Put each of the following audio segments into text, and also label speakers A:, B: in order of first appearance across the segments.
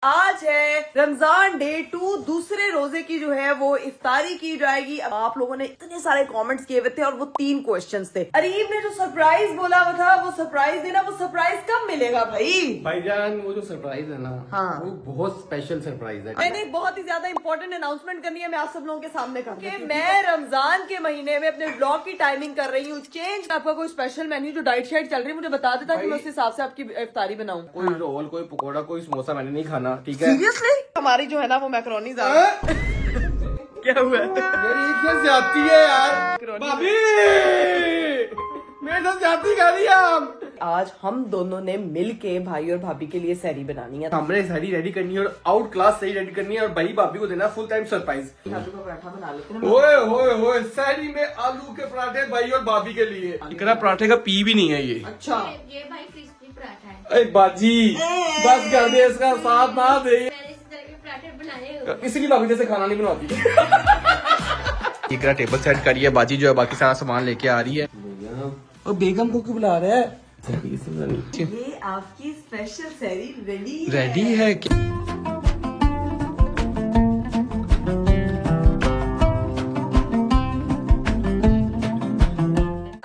A: आज है रमजान डे 2, दूसरे रोजे की जो है वो इफ्तारी की जाएगी। अब आप लोगों ने इतने सारे कमेंट्स किए हुए थे और वो 3 क्वेश्चंस थे। अरीब ने जो सरप्राइज बोला हुआ था वो सरप्राइज देना, वो सरप्राइज कब मिलेगा
B: भाईजान? वो जो सरप्राइज है ना,
A: हाँ,
B: वो बहुत स्पेशल सरप्राइज है।
A: मैंने एक बहुत ही ज्यादा इंपॉर्टेंट अनाउंसमेंट करनी है, मैं आप सब लोगों के सामने कर कि मैं रमजान के महीने में अपने ब्लॉग की टाइमिंग कर रही हूँ चेंज। आपका कोई स्पेशल मेन्यू जो डाइट शाइट चल रही है मुझे बता देता कि मैं उस हिसाब से आपकी इफ्तारी बनाऊं।
B: कोई रोल, कोई पकौड़ा, कोई समोसा मैंने नहीं खाना, ठीक है?
A: सीरियसली हमारी जो है ना वो मैक्रोनी ज्यादा क्या हुआ
B: यार ये क्या ज्यादती है यार, भाभी मेरे साथ ज्यादती कर रही है आप।
A: आज हम दोनों ने मिल के भाई और भाभी के लिए सैरी बनानी है।
B: हमने सारी रेडी करनी है और आउट क्लास सही रेडी करनी है और भाई भाभी को देना फुल टाइम सरप्राइज।
A: आलू का पराठा बना लेते हैं।
B: ओए होए होए, सैरी में आलू के पराठे भाई और भाभी के लिए। इकरा पराठे का पी भी नहीं है ये।
A: अच्छा
C: ये भाई क्रिस्पी पराठा है।
B: अरे बाजी बस कर दे, इसका साथ ना दे।
C: मैंने इस तरह के पराठे बनाए हुए।
B: इसलिए भाभी जैसे खाना नहीं बनवाती। इकरा टेबल सेट करिए, बाजी जो है बाकी सारा सामान लेके आ रही है। और बेगम को क्यों बुला रहा है?
A: ये आपकी स्पेशल सैरी
B: रेडी है क्या?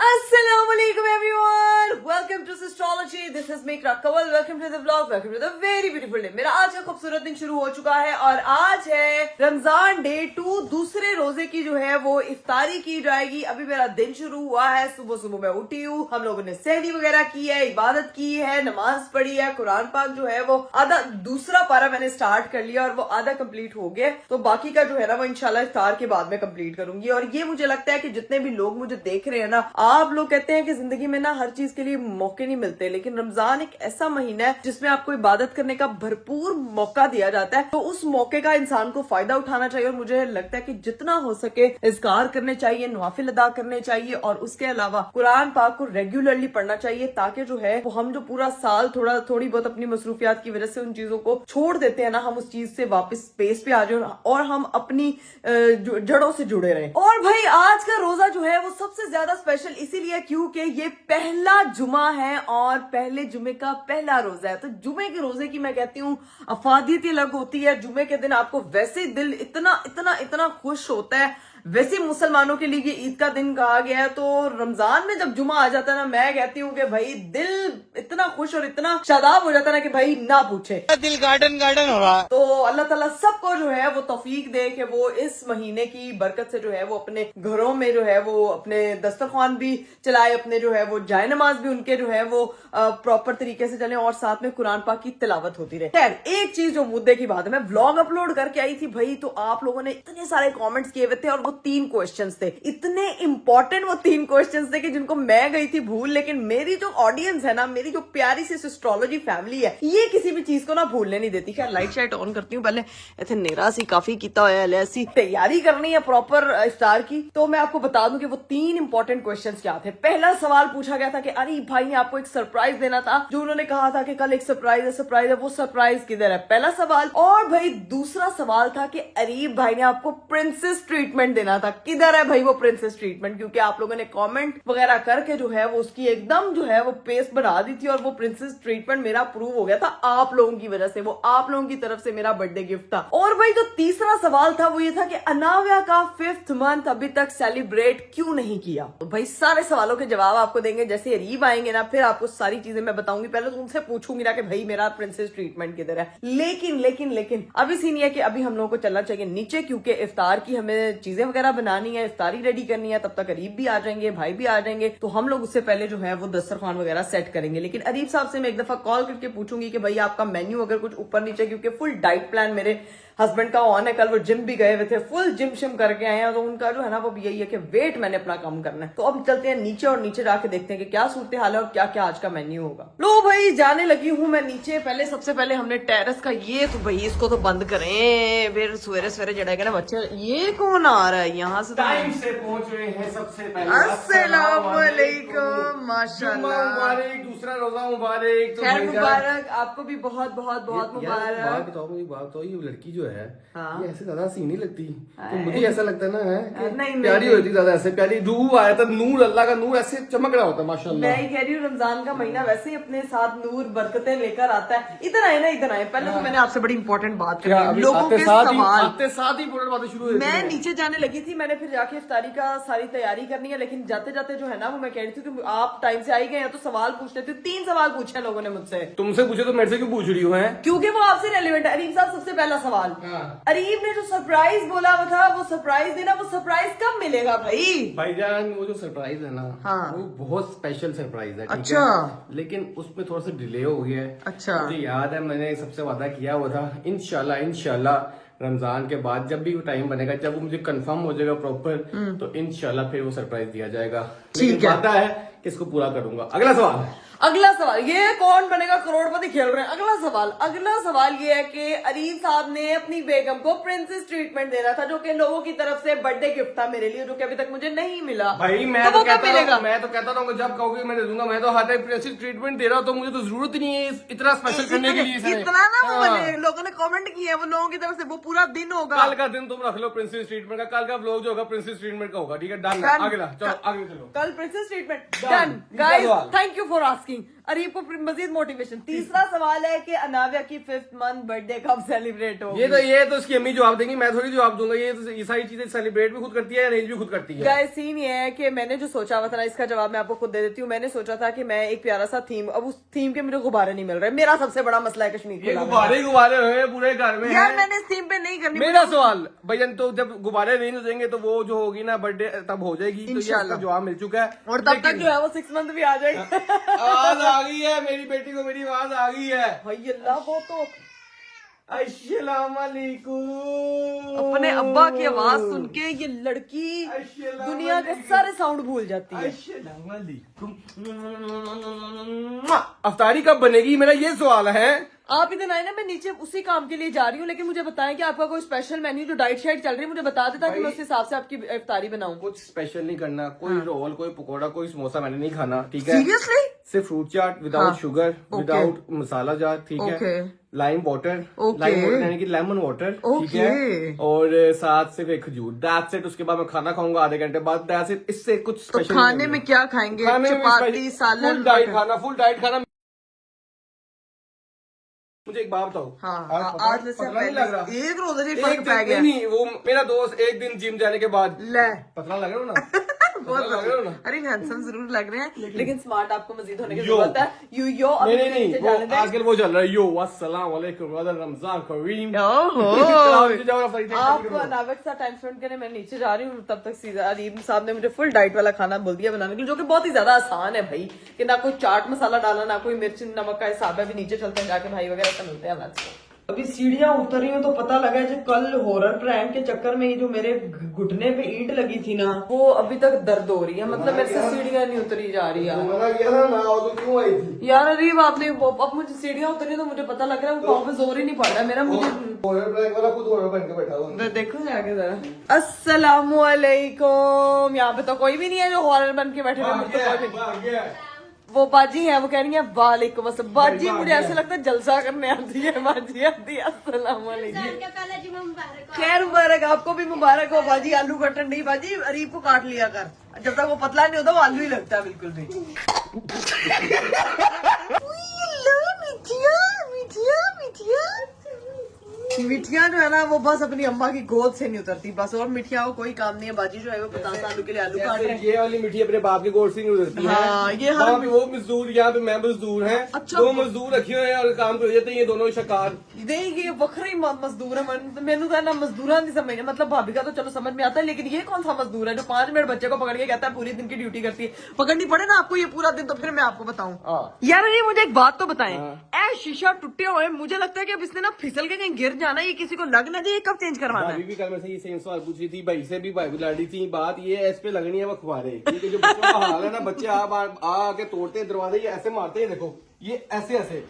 A: Assalamualaikum everyone, welcome to Astrology. This is me Kawal. Welcome to the vlog. Welcome to the very beautiful day. मेरा आज का खूबसूरत दिन शुरू हो चुका है और आज है रमजान डे 2, दूसरे रोजे की जो है वो इफ्तारी की जाएगी। अभी मेरा दिन शुरू हुआ है, सुबह सुबह मैं उठी हूँ, हम लोगों ने सहरी वगैरह की है, इबादत की है, नमाज पढ़ी है, कुरान पाक जो है वो आधा दूसरा पारा मैंने स्टार्ट कर लिया और वो आधा कंप्लीट हो गया। तो बाकी का जो है ना वो इंशाल्लाह इफ्तार के बाद में कंप्लीट करूंगी। और ये मुझे लगता है कि जितने भी लोग मुझे देख रहे हैं ना, आप लोग कहते हैं कि जिंदगी में ना हर चीज के लिए मौके नहीं मिलते, लेकिन रमजान एक ऐसा महीना है जिसमें आपको इबादत करने का भरपूर मौका दिया जाता है। तो उस मौके का इंसान को फायदा उठाना चाहिए और मुझे लगता है कि जितना हो सके इज़कार करने चाहिए, नवाफिल अदा करने चाहिए और उसके अलावा कुरान पाक को रेगुलरली पढ़ना चाहिए, ताकि जो है वो हम जो पूरा साल थोड़ी बहुत अपनी मसरूफियात की वजह से उन चीजों को छोड़ देते हैं ना, हम उस चीज से वापस स्पेस पे आ जाए और हम अपनी जड़ों से जुड़े रहें। और भाई आज का रोजा जो है वो सबसे ज्यादा स्पेशल इसीलिए क्योंकि ये पहला जुमा है और पहले जुमे का पहला रोजा है। तो जुमे के रोजे की मैं कहती हूँ अफादियत ही अलग होती है। जुमे के दिन आपको वैसे दिल इतना इतना इतना खुश होता है। वैसे मुसलमानों के लिए ईद का दिन कहा गया है, तो रमजान में जब जुमा आ जाता है ना, मैं कहती हूँ कि भाई दिल इतना खुश और इतना शादाब हो जाता है ना कि भाई ना पूछे,
D: दिल गार्डन गार्डन हो रहा है।
A: तो अल्लाह ताला सबको जो है वो तौफीक दे कि वो इस महीने की बरकत से जो है वो अपने घरों में जो है वो अपने दस्तरखान भी चलाए, अपने जो है वो जाय नमाज भी उनके जो है वो प्रॉपर तरीके से चले और साथ में कुरान पाक की तिलावत होती रहे। खैर एक चीज जो मुद्दे की बात है, मैं व्लॉग अपलोड करके आई थी भाई, तो आप लोगों ने इतने सारे कमेंट्स किए हुए थे और वो 3 क्वेश्चंस थे, इतने इंपॉर्टेंट वो 3 क्वेश्चंस थे कि जिनको मैं गई थी भूल, लेकिन मेरी जो ऑडियंस है ना, मेरी जो प्यारी सी एस्ट्रोलॉजी फैमिली है, ये किसी भी चीज को ना भूलने नहीं देती। खैर लाइट शाइट ऑन करती हूँ पहले, इतने नेरा सी काफी किता हुआ है, ऐसी तैयारी करनी है प्रॉपर इफ्तार की। तो मैं आपको बता दूं कि वो 3 इंपॉर्टेंट क्वेश्चंस क्या थे। पहला सवाल पूछा गया था कि अरे भाई ने आपको एक सरप्राइज देना था, जो उन्होंने कहा था कि कल एक सरप्राइज है, वो सरप्राइज किधर है, पहला सवाल। और भाई दूसरा सवाल था कि अरीब भाई ने आपको प्रिंसेस ट्रीटमेंट देना था, किधर है भाई वो प्रिंसेस ट्रीटमेंट, क्योंकि आप लोगों ने कमेंट वगैरह करके जो है वो उसकी एकदम जो है वो पेस्ट बना दी थी और वो प्रिंसेस ट्रीटमेंट मेरा प्रूव हो गया था आप लोगों की वजह से, वो आप लोगों की तरफ से मेरा बर्थडे गिफ्ट था। और भाई जो तीसरा सवाल था वो ये था कि अनाव्या का 5th मंथ अभी तक सेलिब्रेट क्यों नहीं किया। तो भाई सारे सवालों के जवाब आपको देंगे जैसे अरीब आएंगे ना, फिर आपको सारी चीजें मैं बताऊंगी। पहले तो उनसे पूछूंगी ना कि भाई मेरा प्रिंसेस ट्रीटमेंट किधर है, लेकिन अभी सीन है कि अभी हम लोगों को चलना चाहिए नीचे, क्योंकि इफ्तार की हमें चीजें वगैरह बनानी है, इफ्तारी रेडी करनी है। तब तक अरीब भी आ जाएंगे, भाई भी आ जाएंगे, तो हम लोग उससे पहले जो है वो दस्तरखान वगैरह सेट करेंगे। लेकिन अरीब साहब से मैं एक दफा कॉल करके पूछूंगी कि भाई आपका मेन्यू अगर कुछ ऊपर नीचे, क्योंकि फुल डाइट प्लान मेरे हस्बैंड का ऑन है, कल वो जिम भी गए हुए थे, फुल जिम शिम करके आए हैं, तो उनका जो है ना वो यही है कि वेट मैंने अपना कम करना है। तो अब चलते हैं नीचे और नीचे जाके देखते हैं कि क्या सूरत हाल है और क्या क्या आज का मेन्यू होगा। लो भाई जाने लगी हूँ मैं नीचे। पहले सबसे पहले हमने टेरेस का ये, तो भाई इसको तो बंद करें, फिर सवेरे सवेरे जड़ेगा ना बच्चे। ये कौन आ रहा है यहाँ से।
B: टाइम से पहुंच रहे हैं सबसे पहले।
A: अस्सलामुअलैकुम, माशाल्लाह,
B: मुबारक, दूसरा रोजा मुबारक। तो
A: खैर
B: भाईजान,
A: मुबारक, आपको भी बहुत बहुत बहुत
B: यार,
A: मुबारक।
B: बात बताओ, मुझे बात बताओ, ये लड़की जो है
A: हाँ।
B: ये ऐसे ज्यादा सी नहीं लगती, तो मुझे ऐसा लगता है ना है कि
A: नहीं,
B: प्यारी
A: नहीं।
B: होती ज्यादा, ऐसे प्यारी रूह आया था, नूर, अल्लाह का नूर ऐसे चमक रहा होता है माशाल्लाह।
A: मैं ही कह रही हूँ, रमजान का महीना वैसे ही अपने साथ नूर बरकतें लेकर आता है। इधर आए ना, इधर आए। पहले तो मैंने आपसे बड़ी इंपॉर्टेंट बात
B: क्या
A: करी,
B: अभी
A: लोगों
B: आते
A: के
B: साथ ही
A: सवाल।
B: आते साथ ही इंपॉर्टेंट बातें शुरू हो जाती
A: मैं
B: हैं।
A: नीचे जाने लगी थी, मैंने फिर जाके इफ्तारी का सारी तैयारी करनी है, लेकिन जाते जाते जो है ना वो मैं कह रही थी कि आप टाइम से आई गए हैं तो सवाल पूछ लेती हूँ। 3 सवाल पूछे लोगों ने मुझसे।
B: तुमसे पूछे तो मेरे से क्यों पूछ रही हो? है
A: क्योंकि वो आपसे रेलिवेंट है। अरीब साहब, सबसे पहला सवाल,
B: हाँ।
A: अरीब ने जो सरप्राइज बोला हुआ था, वो सरप्राइज देना, वो सरप्राइज कब मिलेगा भाई?
B: भाईजान, वो जो सरप्राइज है ना,
A: हाँ।
B: वो बहुत स्पेशल सरप्राइज है, ठीक
A: अच्छा।
B: है? लेकिन उसमें थोड़ा सा डिले हो गया है।
A: अच्छा।
B: मुझे याद है, मैंने सबसे वादा किया हुआ था, इंशाल्लाह रमजान के बाद जब भी वो टाइम बनेगा, जब वो मुझे कंफर्म हो जाएगा प्रॉपर, तो इंशाल्लाह फिर वो सरप्राइज दिया जाएगा।
A: ठीक
B: लेकिन
A: है।
B: वादा है कि इसको पूरा करूंगा। अगला सवाल।
A: अगला सवाल, ये कौन बनेगा करोड़पति खेल रहे हैं। अगला सवाल ये है कि अरीब साहब ने अपनी बेगम को प्रिंसेस ट्रीटमेंट देना था, जो कि लोगों की तरफ से बर्थडे गिफ्ट था मेरे लिए, जो कि अभी तक मुझे नहीं मिला।
B: भाई मैं
A: तो
B: तो
A: वो कब
B: कहता
A: मिलेगा?
B: हूँ, जब कहोगे मैं दे दूंगा। मैं तो हर टाइम प्रिंसेस ट्रीटमेंट दे रहा हूँ, तो मुझे तो जरूरत ही नहीं है इतना स्पेशल करने के लिए।
A: इतना ना वो
B: हाँ।
A: बने, लोगों ने कमेंट किए हैं, वो लोगों की तरफ से, वो पूरा दिन होगा।
B: कल का दिन तुम रख लो प्रिंसेस ट्रीटमेंट का, कल का व्लॉग जो होगा प्रिंसेस ट्रीटमेंट का होगा, ठीक है? डन।
A: Done.
B: अगला चलो, आगे चलो।
A: कल प्रिंसेस ट्रीटमेंट
B: Done.
A: डन।
B: तीसरा
A: गाइस,
B: सवाल।
A: Thank you for asking. Areeb को मजीद मोटिवेशन। तीसरा सवाल है कि अनाविया की 5th मंथ बर्थडे कब सेलिब्रेट होगी?
B: ये तो उसकी अम्मी जवाब देंगी, मैं थोड़ी जवाब दूंगा। ये सारी चीजें सेलिब्रेट भी खुद करती है, अरेंज भी खुद करती है।
A: गाइस, सीन ये है कि मैंने जो सोचा हुआ था ना, इसका जवाब मैं आपको खुद दे देती हूँ। मैंने सोचा था कि मैं एक प्यारा सा थीम, अब उस थीम के मुझे गुब्बारे नहीं मिल रहे। मेरा सबसे बड़ा मसला है कश्मीर
B: ये
A: को
B: गुब्बारे हुए पूरे घर में
A: यार,
B: हैं।
A: मैंने इस थीम पे नहीं करनी।
B: मेरा सवाल भैया, तो जब गुब्बारे अरेंज हो जाएंगे तो वो जो होगी ना बर्थडे, तब हो जाएगी। तो ये
A: इंशाल्लाह।
B: इसका जवाब मिल चुका है,
A: और तब तक जो है वो 6 मंथ भी आ जाएगा।
B: आवाज आ गई है मेरी बेटी को, मेरी आवाज आ गई है।
A: भाई अल्लाह, वो तो
B: अस्सलाम वालेकुम।
A: अपने अब्बा की आवाज सुन के ये लड़की
B: अस्सलाम
A: दुनिया के
B: वालेकुम।
A: सारे साउंड भूल जाती है।
B: अस्सलाम वालेकुम। अफ्तारी कब बनेगी, मेरा ये सवाल है।
A: आप इधर आए ना, मैं नीचे उसी काम के लिए जा रही हूँ, लेकिन मुझे बताएं कि आपका कोई स्पेशल मेन्यू जो डाइट शाइट चल रही है, मुझे बता देता कि मैं उस हिसाब से आपकी इफ्तारी बनाऊं।
B: कुछ स्पेशल नहीं करना, कोई रोल, कोई पकौड़ा, कोई समोसा मैंने नहीं खाना, ठीक है?
A: सीरियसली?
B: सिर्फ फ्रूट चाट विदाउट
A: हाँ।
B: Sugar,
A: Okay.
B: विदाउट मसाला जार, ठीक है?
A: Okay.
B: Lime water,
A: Okay.
B: Lime water यानी कि लेमन वाटर, ठीक है?
A: Okay.
B: और साथ सिर्फ एक खजूर, दैट्स इट। उसके बाद मैं खाना खाऊंगा आधे घंटे बाद, दैट्स इट। इससे कुछ
A: तो
B: स्पेशल
A: खाने में क्या खाएंगे? चपाती, सालन,
B: फुल डाइट
A: मटन?
B: खाना, फुल डाइट खाना। मुझे एक बात बताओ,
A: हाँ, आज जैसे
B: पतला नहीं लग रहा?
A: एक रोजा जी
B: एक
A: फर्क पै
B: दिन
A: गया।
B: नहीं, वो मेरा दोस्त एक दिन जिम जाने के बाद
A: ले
B: पतला लग रहा हो ना?
A: बहुत
B: पतला लग रहा हो ना?
A: अरे हैंडसम जरूर लग रहे हैं, लेकिन स्मार्ट आपको मजीद होने की
B: यो।
A: जरूरत है। यो अभी
B: नहीं
A: नीचे
B: नहीं,
A: जाने
B: वो
A: दें।
B: आजकल वो चल रहा है, यो अस्सलाम वालेकुम ब्रदर, रमजान करीम।
A: ओहो।
B: चलो, नीचे जाओ, अपनी टेंशन
A: आप
B: करो।
A: अनावक सा टाइम स्पेंड करें, मैं नीचे जा रही हूँ। तब तक सीधा अरीब साहब ने मुझे फुल डाइट वाला खाना बोल दिया बनाने के लिए, जो कि बहुत ही ज्यादा आसान है भाई, कि ना कोई चाट मसाला डाला, ना कोई मिर्च नमक का हिसाब है। अभी नीचे चलते हैं, जाके भाई वगैरह से मिलते हैं। अभी सीढ़ियां उतर रही हूँ तो पता लगा जो कल हॉरर प्रैंक के चक्कर में ये जो मेरे घुटने पे ईंट लगी थी ना, वो अभी तक दर्द हो रही है। मतलब मेरे से सीढ़ियां नहीं उतरी जा रही यार।
B: मना किया था ना, वो तो क्यों आई थी?
A: यार अरीब, आपने अब मुझे सीढ़ियां उतरी तो मुझे पता लग रहा है वो पाँव पे जोर ही नहीं पड़ रहा मेरा। मुझे
B: हॉरर प्रैंक वाला खुद हॉरर बन के बैठा हुआ।
A: देखो जाके जरा। अस्सलामुअलैकुम। यहाँ पे तो कोई भी नहीं है जो हॉरर बन के बैठे हुए। तो कोई भी नहीं। वो बाजी है, वो कह रही है वालेकुम अस्सलाम। बाजी मुझे ऐसे लगता है जलसा करने आती है। बाजी आती है। अस्सलामुअलैकुम।
C: रमजान का पहला जुम्मा मुबारक हो।
A: खैर मुबारक, आपको भी मुबारक हो बाजी। आलू कटर नहीं बाजी, अरीब को काट लिया कर। जब तक वो पतला नहीं होता वो आलू ही लगता है बिल्कुल भी। मिठिया जो है ना, वो बस अपनी अम्मा की गोद से नहीं उतरती बस, और मिठिया को कोई काम नहीं है। बाजी जो है वो 50 आलू के लिए आलू काट रहे हैं।
B: ये वाली मिट्टी अपने बाप की गोद से नहीं उतरती है।
A: हाँ, ये हर-
B: वहाँ पे वो मजदूर, यहाँ पे मैं मजदूर है।
A: अच्छा।
B: दो मजदूर रखे हुए हैं और काम कर जाते हैं ये दोनों शकार।
A: नहीं, ये वखरी मजदूर है। मैनू तो ना मजदूर नहीं समझ, मतलब भाभी का तो चलो समझ में आता है, लेकिन ये कौन सा मजदूर है जो 5 मिनट बच्चे को पकड़ के कहता है पूरी दिन की ड्यूटी करती है? पकड़नी पड़े ना आपको ये पूरा दिन, तो फिर मैं आपको बताऊं।
B: हाँ।
A: यार ये मुझे एक बात तो बताएं,
B: हाँ।
A: ऐ शीशा टूटे हुए, मुझे लगता है कि अब इसने ना फिसल के कहीं गिर जाना, ये किसी को लग ना जाए, ये कब चेंज करवाना
B: भाभी
A: है?
B: भी कल में से ये सेम सवाल पूछ रही थी, भाई से भी भाई भी लड़ी थी। बात ये इस पे लगनी है वो अखबारे, क्योंकि जो बच्चों का हाल है ना, बच्चे आ आके तोड़ते हैं दरवाजे, ये ऐसे मारते हैं, देखो ये ऐसे ऐसे।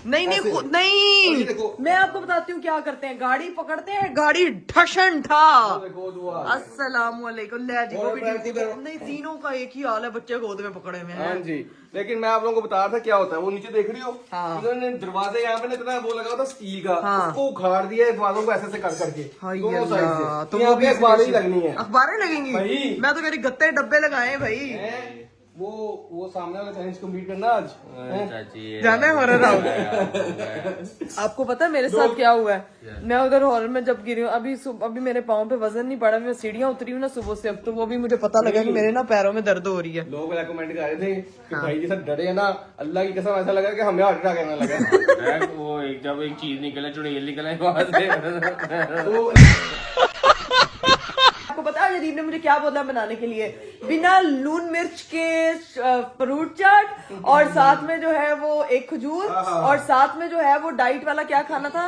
A: नहीं
B: ऐसे।
A: खुद
B: और ये
A: नहीं,
B: देखो।
A: मैं आपको बताती हूँ क्या करते हैं, गाड़ी पकड़ते हैं, गाड़ी ठशन ठा।
B: देखो दुआ।
A: अस्सलामुअलैकुम। ले जी, वो भी
B: और
A: ठीक
B: इधर।
A: है। नहीं, तीनों का एक ही हाल है, बच्चे गोद में पकड़े हुए
B: हाँ
A: हैं।
B: जी, लेकिन मैं आप लोगों को बता रहा था क्या होता है, वो नीचे देख रही हो,
A: हाँ।
B: इन्होंने दरवाजे यहाँ पे ना इतना वो लगा था स्टील का,
A: हाँ।
B: उसको उखाड़ दिया है दरवाजों को ऐसे कर करके
A: हाय
B: दोनों
A: अल्लाह,
B: साइड से।
A: तो
B: यहाँ
A: वो
B: पे
A: भी
B: अखबारें ही लगनी है।
A: अखबारें लगेंगी
B: भाई।
A: मैं तो कह रही गत्ते डब्बे लगाए हैं भाई।
B: हैं? वो सामने वाला चैलेंज कंप्लीट करना आज हैं?
A: जाना है हॉरर हाउस। आपको पता है मेरे साथ क्या हुआ है? मैं उधर हॉरर में जब गिरी हूँ, अभी मेरे पाँव पे वजन नहीं पड़ा, मैं सीढ़ियाँ उतरी हूँ ना सुबह से, अब तो वो भी मुझे पता लगा कि मेरे ना पैरों में दर्द हो रही है।
B: लोग मेरा कमेंट कर रहे थे कि भाई जैसा डरे है ना, अल्लाह की कसम ऐसा लगा कि हमें हार्ट अटैक आने लगा।
D: वो जब एक चीज निकले, चुड़ैल निकले वहां से।
B: तो
A: आपको पता है जरीब ने मुझे क्या बोला बनाने के लिए? बिना लून मिर्च के फ्रूट चाट, और साथ में जो है वो एक खजूर, और साथ में जो है वो डाइट वाला क्या खाना था,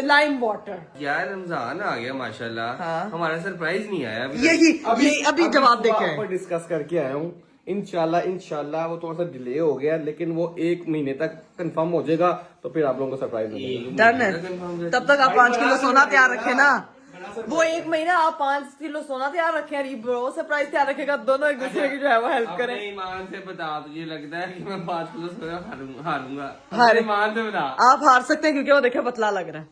A: लाइम वाटर।
D: यार रमजान आ गया माशाल्लाह,
A: हाँ।
D: हमारा सरप्राइज नहीं आया अभी तक।
A: यही अभी जवाब देखे हैं।
B: डिस्कस करके आया हूँ। इंशाल्लाह वो थोड़ा सा डिले हो गया, लेकिन वो 1 महीने तक कंफर्म हो जाएगा, तो फिर आप लोगों को सरप्राइज मिलेगा।
A: डन है। तब तक आप 5 किलो सोना तैयार रखे ना। वो 1 महीना आप 5 किलो सोना तैयार रखे, अरीब वो सरप्राइज तैयार रखेगा, दोनों एक दूसरे की जो है वो हेल्प करें।
D: अपने ईमान से बता, तुझे लगता है कि मैं 5 किलो सोना हारूंगा?
A: हारे।
D: अपने ईमान से बता।
A: आप हार सकते हैं क्योंकि वो देखिए पतला लग रहा है।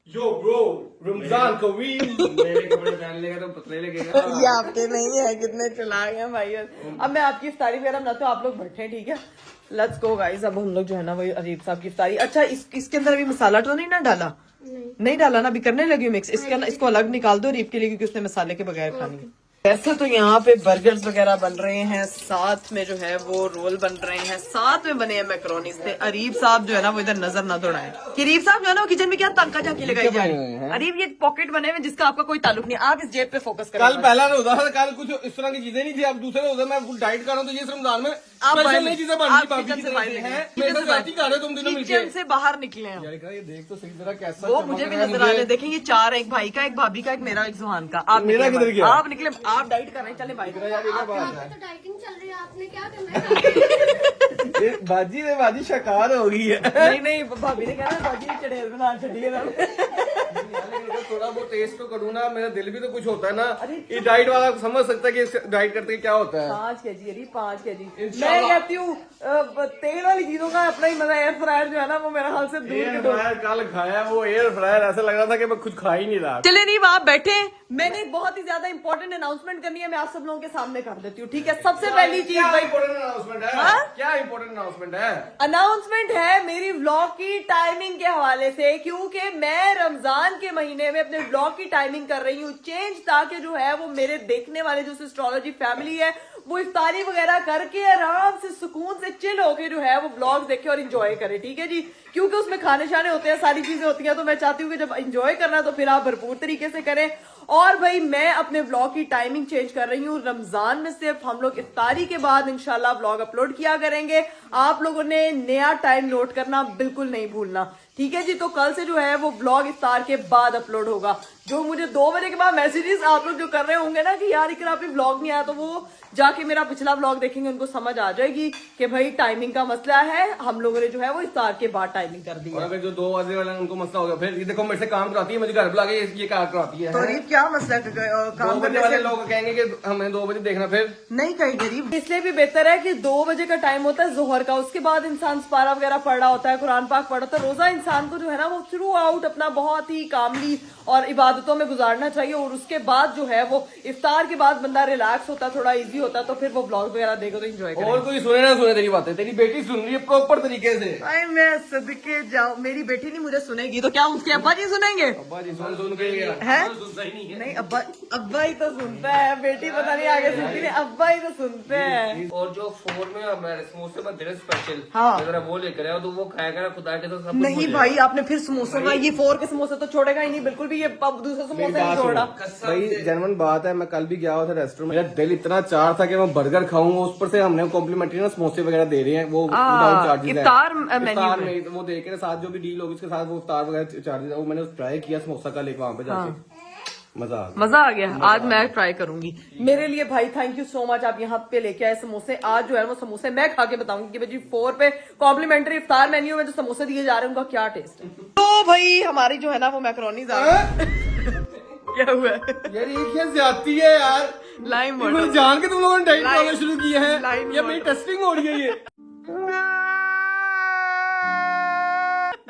B: यो ब्रो, रमजान कवीन।
D: मेरे कपड़े पहन लेगा तो पतले लगेगा।
A: ये आपके नहीं है, कितने चलाक हैं भाई। अब मैं आपकी इफ्तारी वगैरह बनाती हूँ, आप लोग बैठे, ठीक है? Let's go guys. अब हम लोग जो है ना वही अरीब साहब की इफ्तारी। अच्छा, इसके अंदर अभी मसाला तो नहीं ना डाला? नहीं डाला ना, अभी करने लगी मिक्स। इसको अलग निकाल दो अरीब के लिए, क्योंकि उसने मसाले के बगैर खानी है। वैसे तो यहाँ पे बर्गर्स वगैरह बन रहे हैं, साथ में जो है वो रोल बन रहे हैं, साथ में बने हैं मैक्रोनी से। अरीब साहब जो है ना वो इधर नजर ना दौड़ाएं। कि अरीब साहब जो है ना वो किचन में क्या तंका झांकी लगाई जा रही है। अरीब ये पॉकेट बने हुए जिसका आपका कोई ताल्लुक नहीं, आप इस जेब पे फोकस करें।
B: कल पहला रोजा था, कल कुछ इस तरह की चीजें नहीं थी, अब दूसरे रोजा में फुल डाइट कर रहा हूँ, तो ये इस रमजान में स्पेशल नई चीजें बन रही
A: आप
B: भाभी
A: किचन
B: की
A: से
B: तरफ
A: बाहर
B: से
A: निकले।
B: हैं। मेरे साथ साथ ही खा रहे हो तुम दोनों मिलके।
A: किचन से बाहर निकले हैं।
B: यार ये देख तो सही जरा कैसा
A: वो
B: चमक
A: मुझे भी
B: रहा है
A: नजर आ रहे हैं। देखें ये 4 है, एक भाई का, एक भाभी का, एक मेरा, एक जुहान का। आप
B: मेरा
A: निकले
B: किधर
A: भाई।
B: गया?
A: आप निकले, आप डाइट कर रहे हैं, चले भाई।
B: यार ये क्या बात है?
C: तो डाइटिंग चल रही है, आपने क्या करना है?
B: ये बाजी शिकार हो गई है।
A: नहीं भाभी ने कहा ना, भाभी चढ़ेल बना छड़ी ना।
B: थोड़ा बहुत टेस्ट तो करूँ ना, मेरा दिल भी तो कुछ होता है ना। ये डाइट वाला समझ सकता है कि डाइट करते क्या होता है।
A: 5 kg अरे 5 kg। मैं
B: इंशाल्लाह।
A: कहती हूँ तेल वाली चीजों का अपना ही मजा। एयर फ्रायर जो है ना वो मेरा हाल से दूर
B: एयर
A: की दूर।
B: फ्रायर कल खाया, वो एयर फ्रायर ऐसा लग रहा था कि मैं कुछ खा ही नहीं रहा।
A: चले नहीं, आप बैठे। मैंने एक बहुत ही ज्यादा इंपॉर्टेंट अनाउंसमेंट करनी है, मैं आप सब लोगों के सामने कर देती हूँ, ठीक है? सबसे पहली चीज
B: क्या
A: भाई,
B: इम्पोर्टेंट अनाउंसमेंट है?
A: हाँ?
B: क्या इम्पोर्टेंट अनाउंसमेंट है?
A: अनाउंसमेंट है मेरी व्लॉग की टाइमिंग के हवाले से, क्योंकि मैं रमजान के महीने में अपने व्लॉग की टाइमिंग कर रही हूँ चेंज, ताकि जो है वो मेरे देखने वाले जो एस्ट्रोलॉजी फैमिली है वो इफ्तारी वगैरह करके आराम से सुकून से चिल होके जो है वो व्लॉग देखे और इंजॉय करे, ठीक है जी? क्योंकि उसमें खाने शाने होते हैं, सारी चीजें होती हैं, तो मैं चाहती हूँ कि जब इंजॉय करना है तो फिर आप भरपूर तरीके से करें। और भाई मैं अपने व्लॉग की टाइमिंग चेंज कर रही हूँ। रमजान में सिर्फ हम लोग इफ्तारी के बाद इंशाल्लाह व्लॉग अपलोड किया करेंगे। आप लोगों ने नया टाइम नोट करना बिल्कुल नहीं भूलना, ठीक है जी? तो कल से जो है वो व्लॉग इफ्तार के बाद अपलोड होगा। जो मुझे 2 बजे के बाद मैसेजेस आप लोग जो कर रहे होंगे ना कि यार इकरा पे व्लॉग नहीं आया, तो वो जाके मेरा पिछला व्लॉग देखेंगे, उनको समझ आ जाएगी कि भाई टाइमिंग का मसला है। हम लोगों ने जो है वो इफ्तार के बाद टाइमिंग कर दी
B: और
A: है।
B: अगर जो 2 बजे वाला उनको मसला हो गया, फिर ये देखो मेरे से काम कराती है, मुझे घर बुला के ये काम कराती है।
A: तो ये क्या मसला है?
B: 2
A: काम
B: बजे
A: करने
B: वाले
A: से
B: लोग कहेंगे कि हमें 2 बजे देखना, फिर
A: नहीं कहीं गरीब। इसलिए भी बेहतर है कि 2 बजे का टाइम होता है जोहर का, उसके बाद इंसान सपारा वगैरह पढ़ रहा होता है, कुरान पाक पढ़ रहा होता है। रोजा इंसान को जो है ना वो थ्रू आउट अपना बहुत ही कामली और इबादतों में गुजारना चाहिए, और उसके बाद जो है वो इफ्तार के बाद बंदा रिलैक्स होता है, थोड़ा इजी होता है, तो फिर वो ब्लॉग वगैरह देखो तो एंजॉय करें।
B: और कोई सुने ना सुने तेरी बातें, तेरी बेटी सुन रही है प्रॉपर तरीके से।
A: भाई मैं सदके जाऊं, मेरी बेटी नहीं मुझे सुनेगी तो क्या उसके अब्बा जी सुनेंगे?
B: अब्बा जी सुन के गया।
A: है
D: सुनता ही नहीं है।
A: नहीं, अब्बा ही तो सुनता है, बेटी पता नहीं आगे सुनती नहीं, अब्बा ही तो सुनते हैं।
D: और जो 4 में हमारे समोसे बनते हैं स्पेशल,
A: हाँ।
D: अगर वो लेकर आए तो वो खाया करा, खुदा के तो सब कुछ
A: नहीं
D: भूल
A: भाई आपने फिर समोसों का ये 4 के समोसे तो छोड़ेगा ही नहीं बिल्कुल भी, ये दूसरे समोसे नहीं छोड़ा।
B: भाई जेन्युइन बात है, मैं कल भी गया हुआ था रेस्टोरेंट, मेरा दिल इतना चाह था कि मैं बर्गर खाऊंगा, उस पर से हमने कॉम्प्लीमेंट्री ना समोसे वगैरह दे रहे हैं, वो विदाउट चार्जेस है।
A: इफ्तार मेन्यू
B: इफ्तार
A: में।
B: में वो देख के साथ जो भी डील होगी उसके साथ वो इफ्तार वगैरह चार्जेस है, वो मैंने ट्राई किया समोसा का लेके वहां पे जाके,
A: मजा आ गया। आज मैं ट्राई करूंगी। मेरे लिए भाई थैंक यू सो मच, आप यहाँ पे लेके आए समोसे। आज जो है वो समोसे मैं खा के बताऊंगी कि भाई 4 पे कॉम्प्लीमेंट्री इफ्तार मेन्यू में जो समोसे दिए जा रहे हैं उनका क्या टेस्ट है। तो भाई हमारी जो है ना वो मैक्रोनी क्या हुआ है?
B: यार ये क्या ज्यादती है यार,
A: लाइम
B: ये मुझे जान के तुम लोगों ने डाइट
A: Lime-
B: फॉलो शुरू किया है।
A: Lime
B: ये मेरी टेस्टिंग हो रही है।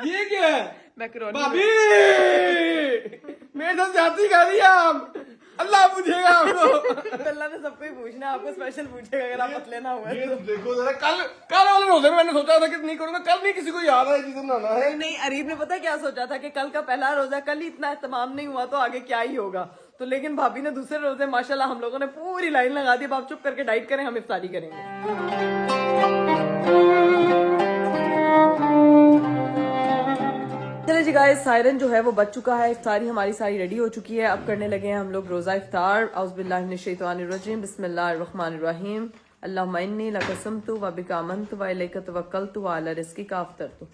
B: ये क्या है
A: मैक्रोनी
B: भाभी, मेरे साथ जाती कर रही है आप। अल्लाह पूछेगा आपको।
A: अल्लाह ने सबको ही पूछना है, आपको स्पेशल पूछेगा अगर आप पतले ना हुए
B: ये
A: तो।
B: देखो जरा, कल वाले रोजे में मैंने सोचा था कि नहीं करूंगा, कल नहीं किसी को याद है चीजें बनाना है।
A: नहीं अरीब ने पता क्या सोचा था कि कल का पहला रोजा, कल ही इतना एहतमाम नहीं हुआ तो आगे क्या ही होगा। तो लेकिन भाभी ने दूसरे रोजे माशाल्लाह हम लोगों ने पूरी लाइन लगा दी। अब आप चुप करके डाइट करें, हम इफ्तारी करेंगे। चले जी गाइस, सायरन जो है वो बच चुका है, इफ्तारी हमारी सारी रेडी हो चुकी है। अब करने लगे हैं हम लोग रोजा इफ्तार। औज़ुबिल्लाहि मिनश्शैतानिर्रजीम, बिस्मिल्लाहिर्रहमानिर्रहीम। अल्लाहुम्मा इन्नी लक़समतु व बिका आमनतु व इलैका तवक्कलतु व अला रिज़्क़िका अफ़्तरतु।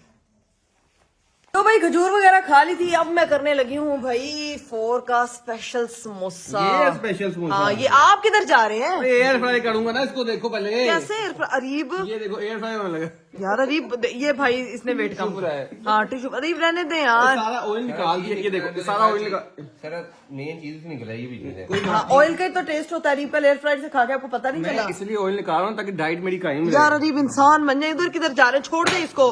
A: तो भाई खजूर वगैरह खा ली थी। अब मैं करने लगी हूँ भाई 4 का स्पेशल समोसा।
B: ये स्पेशल समोसा।
A: हाँ, ये आप किधर जा रहे हैं?
B: एयर फ्राई करूंगा ना इसको, देखो पहले
A: कैसे अरीब?
B: ये देखो एयर फ्राई होने लगा।
A: यार अरीब ये भाई इसने वेट कम
B: पूरा है।
A: हाँ टिश्यू अरीब रहने दे यार।
B: सारा ऑयल निकाल दिया, ये देखो सारा ऑयल निकाल।
E: सर मेन चीज से निकल ये भी चीज है।
A: हाँ, ऑयल का ही तो टेस्ट होता है। अरीब का एयर फ्राइड से खा के आपको पता नहीं चला?
B: मैं इसलिए ऑयल निकाल रहा हूँ ताकि डाइट मेरी कायम रहे।
A: यार अरीब इंसान बन जाए। इधर किधर जा रहे हैं? छोड़ दे इसको।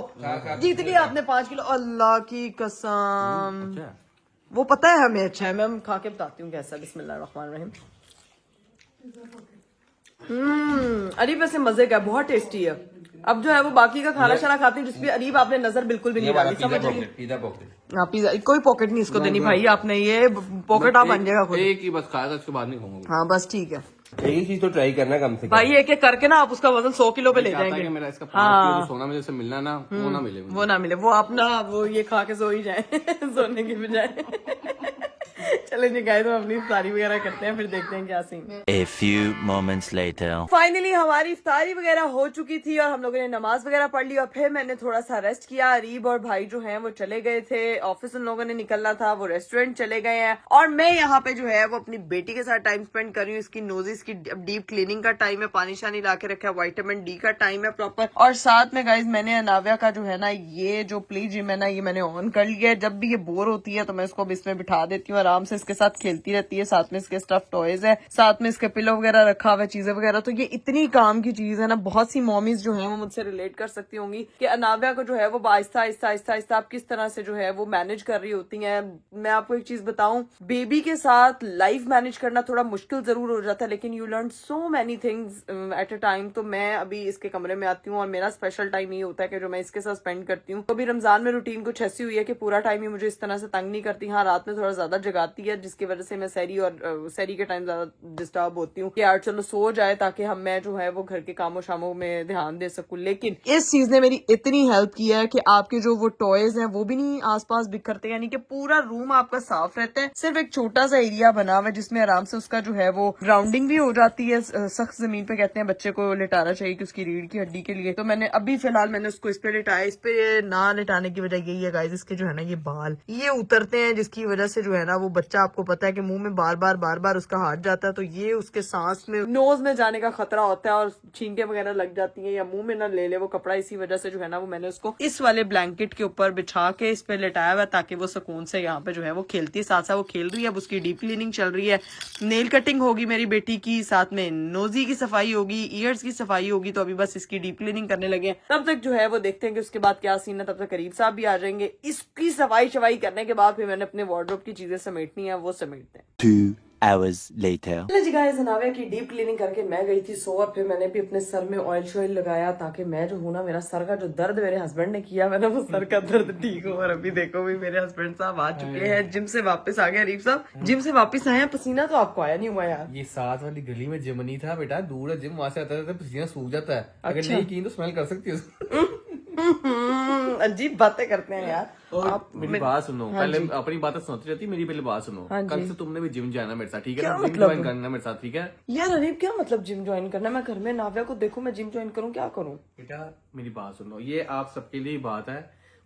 A: जीत लिया आपने 5 किलो। अल्लाह की कसम, वो पता है हमें अच्छा है। मैं खा के बताती हूँ कैसा। बिस्मिल्लाहिर्रहमानिर्रहीम। अरीब वैसे मजे का, बहुत टेस्टी है। अब जो है वो बाकी का खाना शाना खाती हूँ जिसपे अरीब आपने नजर बिल्कुल भी नहीं डाली, समझ लीजिए।
E: पिज्जा पॉकेट
A: हाँ पिज्जा, कोई पॉकेट नहीं इसको देनी भाई आपने, ये पॉकेट आप बन जाएगा खुद।
B: एक ही बस खाएगा, उसके बाद नहीं खाऊंगा।
A: हाँ बस ठीक है
E: यही चीज तो ट्राई करना कम से कम।
A: भाई, एक एक करके ना आप उसका वजन 100 किलो पे ले
B: चाहता है
A: जाएंगे।
B: कि मेरा इसका 5 किलो जो सोना मुझे से मिलना ना, वो ना मिले मुझे।
A: वो ना मिले, वो आप ना वो ये खा के सो ही जाए सोने की बजाय। चले जी गाइस, हम अपनी इफ्तारी वगैरह करते हैं, फिर देखते हैं क्या सीन है।
F: A few moments later.
A: Finally हमारी इफ्तारी वगैरह हो चुकी थी और हम लोगों ने नमाज वगैरह पढ़ ली और फिर मैंने थोड़ा सा रेस्ट किया। अरीब और भाई जो हैं वो चले गए थे ऑफिस, उन लोगों ने निकलना था, वो रेस्टोरेंट चले गए हैं और मैं यहाँ पे जो है वो अपनी बेटी के साथ टाइम स्पेंड कर रही हूँ। इसकी नोजिस की डीप क्लीनिंग का टाइम है, पानी शानी ला के रखा है, विटामिन डी का टाइम है प्रॉपर। और साथ में गाइज मैंने अनाव्या का जो है ना ये जो प्ले जिम है ना, ये मैंने ऑन कर लिया है। जब भी ये बोर होती है तो मैं इसको अब इसमें बिठा देती हूँ, आराम से इसके साथ खेलती रहती है। साथ में इसके स्टफ टॉयज है, साथ में इसके पिलो वगैरह रखा हुआ है, चीजें वगैरह। तो ये इतनी काम की चीज है ना, बहुत सी मॉमीज जो है वो मुझसे रिलेट कर सकती होंगी कि अनाव्या को जो है वो आहिस्ता आहिस्ता आहिस्ता आहिस्ता आप किस तरह से जो है वो मैनेज कर रही होती हैं। मैं आपको एक चीज बताऊं, बेबी के साथ लाइफ मैनेज करना थोड़ा मुश्किल जरूर हो जाता है, लेकिन you learn so many things at a time. तो मैं अभी इसके कमरे में आती हूँ और मेरा स्पेशल टाइम ये होता है कि जो मैं इसके साथ स्पेंड करती हूँ। तो अभी रमजान में रूटीन कुछ ऐसी हुई है कि पूरा टाइम ही मुझे इस तरह से तंग नहीं करती। हाँ, रात में थोड़ा ज्यादा जगाती है जिसकी वजह से मैं सहरी और सहरी के टाइम ज्यादा डिस्टर्ब होती हूँ कि यार चलो सो जाए ताकि हम मैं जो है वो घर के कामों शामों में ध्यान दे सकूं। लेकिन इस चीज ने मेरी इतनी हेल्प की है कि आपके जो वो टॉयज हैं वो भी नहीं आसपास बिखरते, यानी कि पूरा रूम आपका साफ रहता है। सिर्फ एक छोटा सा एरिया बना हुआ है जिसमें आराम से उसका जो है वो ग्राउंडिंग भी हो जाती है। सख्त जमीन पे कहते हैं बच्चे को लिटाना चाहिए कि उसकी रीढ़ की हड्डी के लिए। तो मैंने अभी फिलहाल मैंने उसको इस पे लिटाया। इस पे ना लिटाने की वजह यही है गाइस, इसके जो है ना ये बाल ये उतरते हैं जिसकी वजह से जो है ना वो बच्चा, आपको पता है कि मुंह में बार बार उसका हाथ जाता है तो ये उसके सांस में, नोज में जाने का खतरा होता है और छींके वगैरह लग जाती है या मुंह में ना ले ले वो कपड़ा। इसी वजह से जो है ना वो मैंने उसको इस वाले ब्लैंकेट के ऊपर बिछा के इस पे लेटाया हुआ ताकि वो सुकून से यहाँ पे जो है वो खेलती है। साथ साथ वो खेल रही है, अब उसकी डीप क्लीनिंग चल रही है, नेल कटिंग होगी मेरी बेटी की, साथ में नोजी की सफाई होगी, ईयर्स की सफाई होगी। तो अभी बस इसकी डीप क्लीनिंग करने लगे हैं। तब तक जो है वो देखते हैं कि उसके बाद क्या सीन है। तब तक करीब साहब भी आ जाएंगे। इसकी सफाई शफाई करने के बाद फिर मैंने अपने वार्डरोब की चीजें समेटनी है, वो समेटते हैं।
F: 2 hours later.
A: जी गाइस, अनाव्या की डीप क्लीनिंग करके मैं गई थी सो, और फिर मैंने भी अपने सर में ऑयल शॉयल लगाया ताकि मैं जो हूँ ना, मेरा सर का जो दर्द मेरे हस्बैंड ने किया मैंने वो सर का दर्द ठीक हो। और अभी देखो भी मेरे हस्बैंड साहब आ चुके हैं, जिम से वापस आ गए। अरीफ साहब जिम से वापस आए हैं, पसीना तो आपको आया नहीं हुआ यार?
B: ये साथ वाली गली में जिम नहीं था बेटा, दूर है जिम, वहां से आता था तो पसीना सूख जाता है। अगर नहीं की तो स्मेल कर सकती है।
A: अजीब बातें करते हैं यार आप।
B: मेरी बात सुनो, पहले अपनी बातें सुनती रहती, मेरी पहले बात सुनो। कल से तुमने भी जिम जाना मेरे साथ, ठीक है ना? जिम ज्वाइन करना मेरे साथ, ठीक है
A: यार? अरीब क्या मतलब जिम ज्वाइन करना? मैं घर में नाव्या को देखूं, मैं जिम ज्वाइन करूं, क्या करूं?
B: बेटा? मेरी बात सुनो, ये आप सबके लिए बात है।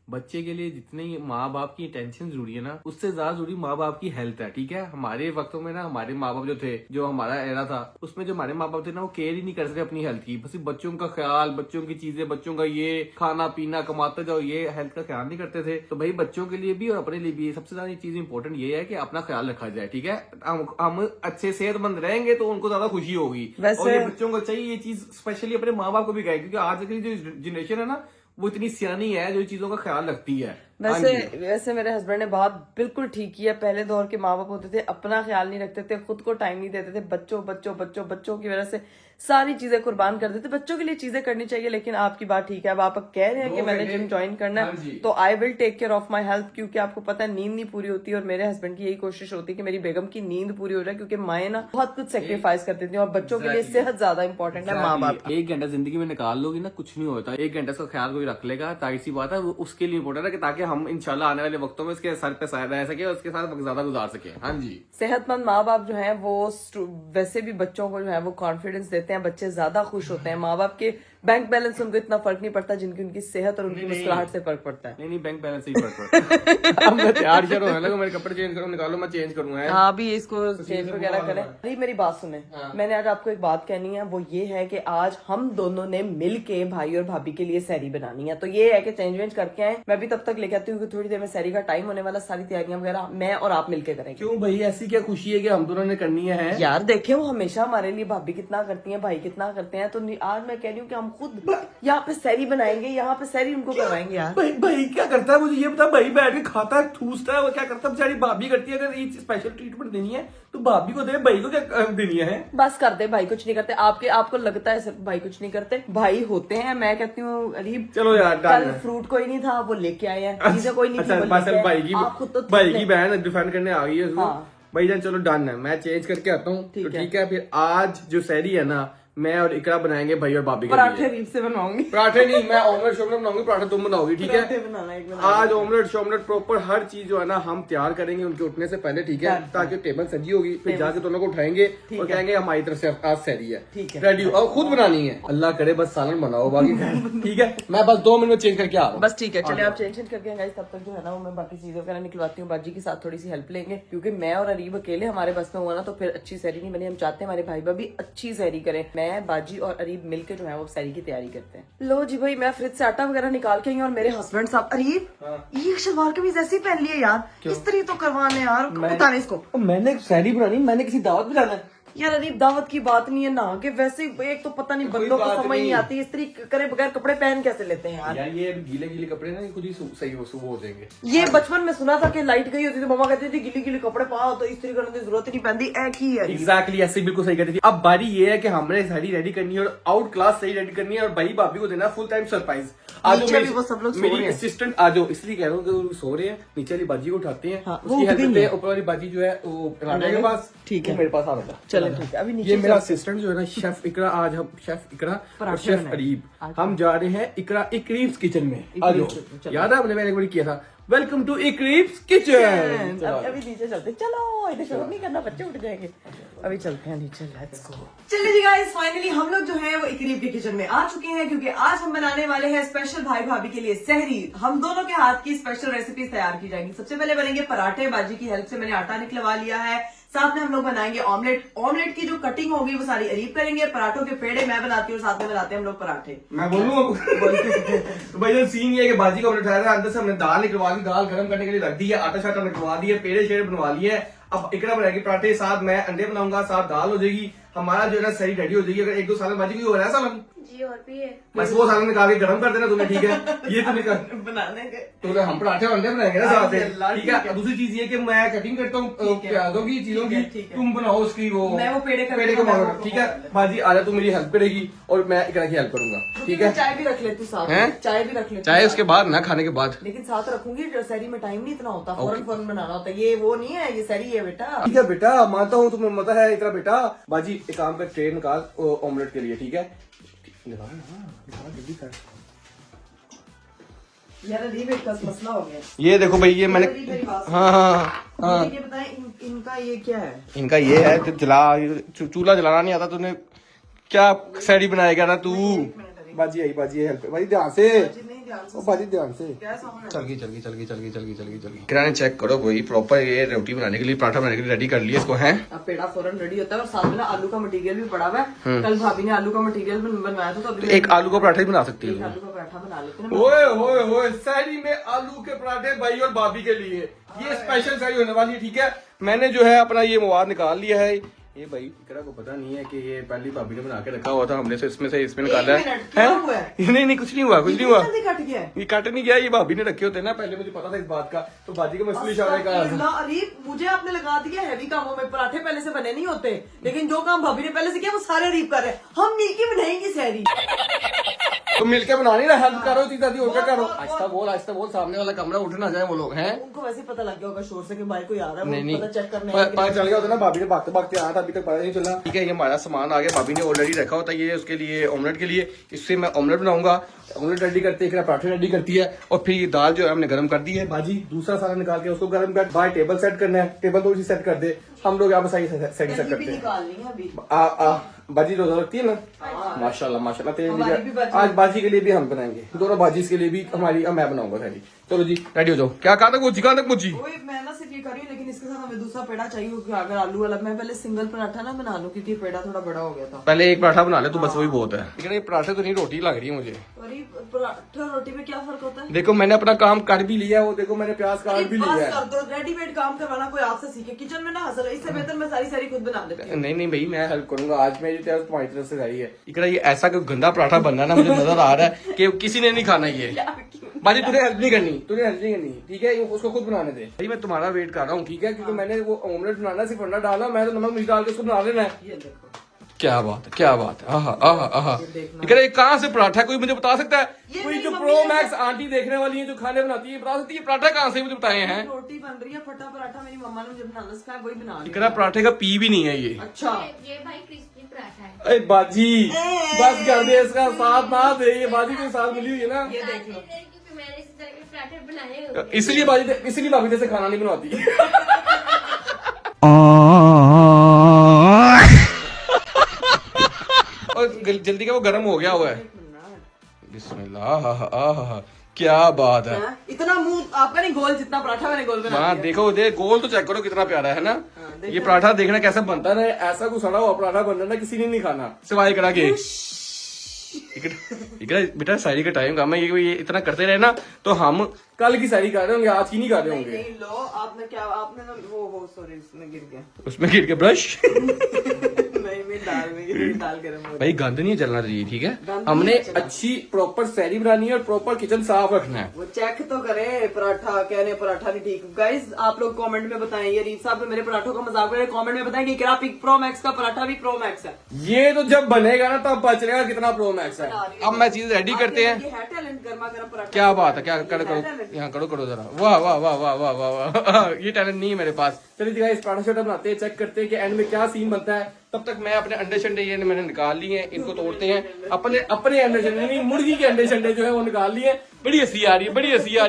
B: बच्चे के लिए जितनी माँ बाप की टेंशन जरूरी है ना, उससे ज्यादा जरूरी माँ बाप की हेल्थ है। ठीक है, हमारे वक्तों में ना हमारे माँ बाप जो थे, जो हमारा एरा था, उसमें जो हमारे माँ बाप थे ना, वो केयर ही नहीं कर सकते अपनी हेल्थ की। बस बच्चों का ख्याल, बच्चों की चीजें, बच्चों का ये खाना पीना, कमाते जाओ, ये हेल्थ का ख्याल नहीं करते थे। तो भाई बच्चों के लिए भी और अपने लिए भी सबसे ज्यादा चीज इंपॉर्टेंट ये है कि अपना ख्याल रखा जाए। ठीक है, हम अच्छे सेहतमंद रहेंगे तो उनको ज्यादा खुशी होगी। और ये बच्चों को चाहिए ये चीज स्पेशली अपने माँ बाप को भी कहे, क्योंकि आज की जो जनरेशन है ना, वो इतनी सियानी है जो चीजों का ख्याल रखती है।
A: वैसे मेरे हस्बैंड ने बात बिल्कुल ठीक की है। पहले दौर के माँ बाप होते थे, अपना ख्याल नहीं रखते थे, खुद को टाइम नहीं देते थे, बच्चों की वजह से सारी चीजें कुर्बान कर देते। बच्चों के लिए चीजें करनी चाहिए, लेकिन आपकी बात ठीक है। अब आप कह रहे हैं कि मैंने जिम ज्वाइन करना है, तो I will take care of my health, क्योंकि आपको पता है नींद नहीं पूरी होती। और मेरे हस्बैंड की यही कोशिश होती है कि मेरी बेगम की नींद पूरी हो जाए, क्योंकि माएँ ना बहुत कुछ सेक्रीफाइस करती थी, और बच्चों के लिए सेहत ज्यादा इंपॉर्टेंट है माँ बाप।
B: 1 घंटा जिंदगी में निकाल लोगी ना, कुछ नहीं होता। 1 घंटा का ख्याल कोई रख लेगा, ताकि सी बात है, वो उसके लिए इंपॉर्टेंट है, कि ताकि हम इंशाल्लाह आने वाले वक्तों में इसके सर पे रह सके और उसके साथ वक्त ज्यादा गुजार सके। हाँ जी,
A: सेहतमंद माँ बाप जो है वो वैसे भी बच्चों को जो है वो कॉन्फिडेंस देते हैं, बच्चे ज्यादा खुश होते हैं। माँ बाप के बैंक बैलेंस उनको इतना फर्क नहीं पड़ता जिनकी उनकी सेहत और उनकी मुस्कुराहट से फर्क पड़ता है।
B: नहीं, बैंक बैलेंस से ही फर्क पड़ता है। अब मैं तैयार चलो है लगा, मेरे कपड़े चेंज करो, निकालो, मैं चेंज करूंगा।
A: हाँ, अभी इसको चेंज वगैरह करें। अरे मेरी बात सुने, मैंने आज आपको एक बात कहनी है, वो ये है कि आज हम दोनों ने मिल के भाई और भाभी के लिए सैरी बनानी है। तो ये है कि चेंज वेंज करके आए, मैं भी तब तक लेके आती हूँ कि थोड़ी देर में सैरी का टाइम होने वाला, सारी तैयारियां वगैरह मैं और आप मिलके करेंगे।
B: क्यों भाई, ऐसी क्या खुशी है कि हम दोनों ने करनी है?
A: यार देखे, वो हमेशा हमारे लिए भाभी कितना करती हैं, भाई कितना करते हैं, तो आज मैं कह रही हूँ कि हम खुद यहाँ पे सैरी बनाएंगे, यहाँ पे सैरी उनको करवाएंगे। यार
B: भाई क्या करता है, मुझे ये बता। भाई बैठ के खाता है, ठूसता है, वो क्या करता है? बेचारी भाभी करती है। अगर ये स्पेशल ट्रीटमेंट देनी है तो भाभी को दे, भाई को क्या देनी है?
A: बस कर दे, भाई कुछ नहीं करते। आपको लगता है सिर्फ भाई कुछ नहीं करते, भाई होते हैं। मैं कहती हूँ अरीब,
B: चलो यार,
A: कल फ्रूट कोई नहीं था, वो लेके आए हैं, चीजें कोई नहीं थी, वो लेके आए। आप खुद तो
B: भाई की बहन डिफेंड करने आ गई है।
A: हाँ।
B: भाई जान चलो डन है, मैं चेंज करके आता हूँ। तो ठीक है, फिर आज जो सैरी है ना, मैं और इकरा बनाएंगे भाई और भाभी के लिए।
A: पराठे रीब से बनवाऊंगी।
B: पराठे नहीं, मैं ऑमलेट शोमलेट बनाऊंगी, पराठा तुम बनाओगी। ठीक है,
A: पराठे बनाना एक मिनट।
B: आज ऑमलेट शोमलेट प्रॉपर हर चीज जो है ना हम तैयार करेंगे उनके उठने से पहले। ठीक है, ताकि टेबल सजी होगी, फिर जाके दोनों को उठाएंगे और कहेंगे हमारी तरफ से आज सैरी है।
A: ठीक है,
B: रेडी और खुद बनानी है। अल्लाह करे बस सालन बनाओ, बाकी ठीक है। मैं बस 2 मिनट में चेंज करके आ रहा हूँ।
A: बस ठीक है, चलिए आप चेंज करके गाइस, तब तक जो है ना वो मैं बाकी चीजें वगैरह निकलवाती हूँ। बाजी के साथ थोड़ी सी हेल्प लेंगे, क्योंकि मैं और अरीब अकेले हमारे बस में हुआ ना तो फिर अच्छी सैरी नहीं बनी। हम चाहते हैं हमारे भाई भाभी अच्छी सैरी करें। मैं, बाजी और अरीब मिलकर जो है वो सैरी की तैयारी करते हैं। लो जी भाई, मैं फ्रिज से आटा वगैरह निकाल के आई हूँ, और मेरे हस्बैंड साहब, अरीब ये शलवार कमीज ऐसे ही पहन लिए यार, इस तरह तो करवाने यार, उतारे इसको।
B: मैंने सैरी बनानी, मैंने किसी दावत में जाना है।
A: यार अरीब, दावत की बात नहीं है ना, कि वैसे एक तो पता नहीं बंदों को समझ नहीं आती, इस्त्री करे बगैर कपड़े पहन कैसे लेते हैं यार।
B: ये गीले गीले कपड़े ना खुद ही सही हो जाएंगे।
A: ये बचपन में सुना था कि लाइट गई होती थी, मम्मा कहती थी गिली गिली कपड़े पाओ तो इस्त्री करने की जरूरत ही नहीं पैंदी। एक ही है
B: एग्जैक्टली, ऐसे बिल्कुल सही कहती थी। अब बारी ये है कि हमने साड़ी रेडी करनी है और आउट क्लास सही रेडी करनी है, और भाई भाभी को देना फुल टाइम सरप्राइज। आज
A: वो सब लोग
B: मेरी असिस्टेंट आ जाओ, इसलिए कह रहा हूँ कि वो सो रहे हैं। नीचे वाली बाजी को उठाते हैं,
A: हाँ,
B: उसकी हेल्प करते हैं। ऊपर वाली बाजी जो है वो राजा के पास,
A: ठीक है,
B: मेरे पास आ रहा था।
A: चलो ठीक है, अभी नीचे
B: ये मेरा असिस्टेंट जो है ना, शेफ इकरा। आज हम शेफ इकरा और शेफ अरीब, हम जा रहे हैं इकरा इकरीब्स किचन में। आ जाओ, याद है मैंने एक बार किया था, वेलकम टू इकरीब्स किचन।
A: अभी नीचे चलते, चलो इधर शोर नहीं करना, बच्चे उठ जाएंगे। अभी चलते हैं नीचे, लेट्स गो। चलिए जी गाइस, फाइनली हम लोग जो है वो इकरीब के किचन में आ चुके हैं, क्योंकि आज हम बनाने वाले हैं स्पेशल भाई भाभी के लिए सहरी। हम दोनों के हाथ की स्पेशल रेसिपीज तैयार की जाएंगी। सबसे पहले बनेंगे पराठे, बाजी की हेल्प से मैंने आटा निकलवा लिया है। साथ में हम लोग बनाएंगे ऑमलेट। ऑमलेट की जो कटिंग होगी वो सारी अरीब करेंगे। पराठों के पेड़े मैं बनाती हूँ, साथ में बनाते हैं हम लोग पराठे।
B: मैं बोलूँ तो भाई सीन ये है कि बाजी का उठाया था, अंदर से हमने दाल निकलवा दी, दाल गर्म करने के लिए रख दी है, आटा शाटा निकलवा दिया, पेड़े शेड़े बनवा लिए। अब इकरा बनाएगी पराठे, साथ मैं अंडे बनाऊंगा, साथ दाल हो जाएगी। हमारा जो है ना सही रेडी हो जाएगी। अगर 1-2 साल बाजी कोई हो रहा है सालन
C: जी, और भी है।
B: बस वो सालन निकाल के गर्म कर देना तुम्हें। ठीक है, ये तुम्हें
A: बनाने के
B: तो हम पराठे और अंडे बनाएंगे ना साथ में। ठीक है, दूसरी चीज ये कि मैं कटिंग करता हूँ प्याजों की, चीजों की, तुम बनाओ उसकी वो,
A: मैं वो पेड़े
B: को बनाओ। ठीक है बाजी, आजा तू मेरी हेल्प करेगी और मैं इकरा की हेल्प करूंगा। ठीक है,
A: चाय भी रख लेती हूँ साथ में, चाय भी रख लेती
B: चाहे उसके बाद ना, खाने के बाद,
A: लेकिन साथ रखूंगी। सहरी में टाइम नहीं इतना होता, फौरन बनाना होता है। ये वो नहीं है, ये सहरी है बेटा।
B: ठीक है बेटा, मानता हूँ तुम्हें मजा है इतना बेटा। बाजी एक काम कर, ट्रे निकाल ऑमलेट के लिए। ठीक है, निकाल जल्दी कर।
A: यार अजीब एक मसला हो गया।
B: ये देखो भाई, ये मैंने हाँ
A: ये बताएं इनका ये क्या है?
B: इनका ये है तो चूल्हा जलाना नहीं आता तूने, क्या सैरी बनाएगा ना तू? बाजी आई, बाजी हेल्प, बाजी ध्यान से।
A: ध्यान से
B: बाजी ध्यान से
A: गैस ऑन है।
B: चल गई किराने चेक करो भाई प्रॉपर ये रोटी बनाने के लिए पराठा बनाने के लिए रेडी कर लिया इसको है।
A: अब पेड़ा फौरन रेडी होता है और साथ में ना आलू का मटेरियल भी पड़ा हुआ है। कल भाभी ने आलू का मटेरियल बनवाया था तो अभी
B: एक आलू का पराठा ही बना सकती
A: एक
B: है।
A: आलू का पराठा बना लेते हैं ना।
B: ओए होए होए सहरी में आलू के पराठे भाई और भाभी के लिए ये स्पेशल सहरी होने वाली है। ठीक है मैंने जो है अपना ये मवाद निकाल लिया है। ये भाई इकरा को पता नहीं है कि ये पहली भाभी ने बना के रखा हुआ था हमने से इसमें निकाला है।
A: मिनट, क्या हुआ है?
B: नहीं कुछ नहीं हुआ
A: जल्दी कट गया है।
B: ये कट नहीं गया ये भाभी ने रखे होते ना पहले मुझे पता था इस बात का तो बाजी का मैं इसलिए इशारा कर रहा था।
A: अरे मुझे आपने लगा दिया हैवी कामों में। पराठे पहले से बने नहीं होते लेकिन जो काम भाभी ने पहले से किया वो सारे रीप कर रहे हैं। हम मिलके बनाएंगे सहरी।
B: तो मिलके बनानी ना हेल्प करो दादी और क्या करो। आहिस्ता बोल सामने वाला कमरा उठ ना जाए वो लोग हैं।
A: उनको वैसे ही पता लग गया होगा शोर से कि भाई कोई आ रहा है।
B: नहीं
A: पता चेक करने
B: पता चल गया होता ना भाभी ने भागते आया था अभी तक पता नहीं चला। ठीक है ये हमारा सामान आ गया भाभी ने ऑलरेडी रखा होता है ये उसके लिए ऑमलेट के लिए। इससे मैं ऑमलेट बनाऊंगा। ऑमलेट रेडी करते हैं पराठे रेडी करती है और फिर ये दाल जो है हमने गर्म कर दी है। भाजी दूसरा सारा निकाल के उसको गर्म कर बाहर टेबल सेट करना है। टेबल थोड़ी सी सेट कर दे हम लोग यहाँ पर सही सेट करते हैं।
A: निकालनी है अभी।
B: बाजी रोजा रखती है ना माशाल्लाह तेरे लिए आज बाजी के लिए भी हम बनाएंगे दोनों बाजी के लिए भी हमारी मैं बनाऊंगा सारी। चलो जी रेडी हो जाओ। क्या कहा तक मुझी
A: मैं ना सिर्फ ये कर रही हूँ लेकिन इसके साथ हमें दूसरा पेड़ा चाहिए क्योंकि अगर आलू वाला मैं पहले सिंगल पराठा ना बना लूं क्योंकि पेड़ा थोड़ा बड़ा हो गया था।
B: पहले एक पराठा बना ले तो बस वही बहुत है। लेकिन ये पराठे तो नहीं रोटी लग रही है मुझे।
A: अरे पराठा रोटी में क्या फर्क होता है?
B: देखो मैंने अपना काम कर भी लिया वो देखो मैंने प्याज काट भी लिया है।
A: कर दो रेडीमेड काम करवाना कोई आपसे सीखे किचन में ना हसल है। इससे बेहतर मैं सारी खुद बना लेती हूँ।
B: नहीं भाई मैं हेल्प करूंगा आज मेरी तरफ तुम्हारी तरफ से रही है। इकरा ये ऐसा कोई गंदा पराठा बनना ना मुझे नजर आ रहा है कि किसी ने नहीं खाना ये। बाजी तुझे हेल्प नहीं करनी ठीक है उसको खुद बनाने दे। भाई मैं तुम्हारा वेट कर रहा हूँ ठीक है क्योंकि मैंने वो ऑमलेट बनाना सिर्फ अंडा डाला मैं तो नमक मिर्च डाल के उसको बना लेना है। क्या बात है ये कहाँ से पराठा कोई मुझे बता सकता है? कोई जो प्रो मैक्स आंटी देखने वाली है जो खाने बनाती है बता सकती है पराठा कहाँ से मुझे बताए हैं?
A: रोटी बन रही है फटा पराठा मेरी मम्मा ने मुझे बनाना सिखाया वही बना रही
B: इकरा पराठे का पी भी नहीं है ये।
A: अच्छा
C: ये भाई क्रिस्पी पराठा है।
B: अरे बाजी बस कर दे इसका साथ ना दे ये बाजी के साथ मिली हुई है ना
A: ये देख लो।
C: क्योंकि मैंने इस तरह के पराठे बनाए हुए हैं।
B: इसलिए भाभी जैसे खाना नहीं बनाती। और जल्दी का वो गर्म हो गया हुआ है। बिस्मिल्लाह क्या बात है।
A: इतना मुंह आपका नहीं गोल जितना पराठा मैंने गोल बना
B: हाँ देखो गोल तो चेक करो कितना प्यारा है ना। ये पराठा देखना कैसा बनता है ऐसा कुछ सड़ा हुआ पराठा बनना ना किसी ने नहीं खाना सिवाय करा के। बेटा शायरी का टाइम काम है ये इतना करते रहे ना तो हम कल की शायरी कर रहे होंगे आज की नहीं कर रहे होंगे।
A: नहीं लो आपने क्या आपने ना वो सॉरी उसमें गिर गया
B: उसमें गिर के ब्रश
A: नहीं दाल गरम हो
B: भाई गंद नहीं चलना चाहिए ठीक है। हमने अच्छी प्रॉपर सैरी बनानी है और प्रॉपर किचन साफ रखना है।
A: वो चेक तो करे पराठा कह रहे पराठा नहीं ठीक। गाइस आप लोग कमेंट में बताएं ये रीत साहब मेरे पराठों का मजाक कर कमेंट में बताएं कि क्या प्रो मैक्स का पराठा भी प्रो मैक्स है।
B: ये तो जब बनेगा ना तब पता चलेगा कितना प्रो मैक्स है। अब मैं चीज रेडी करते हैं।
A: ये है टैलेंट गर्मा गर्म पराठा।
B: क्या बात है क्या करो यहाँ करो जरा वाह वाह वाह वाह वाह वाह वाह ये टैलेंट नहीं है मेरे पास। चलिए इस पराठा शोटा बनाते हैं चेक करते हैं कि एंड में क्या सीन बनता है। तब तक मैं अपने अंडे शंडे ये मैंने निकाल लिए हैं इनको तोड़ते हैं। अपने अंडे शंडे नहीं मुर्गी के अंडे शंडे जो है वो निकाल लिए। बड़ी हंसी आ रही है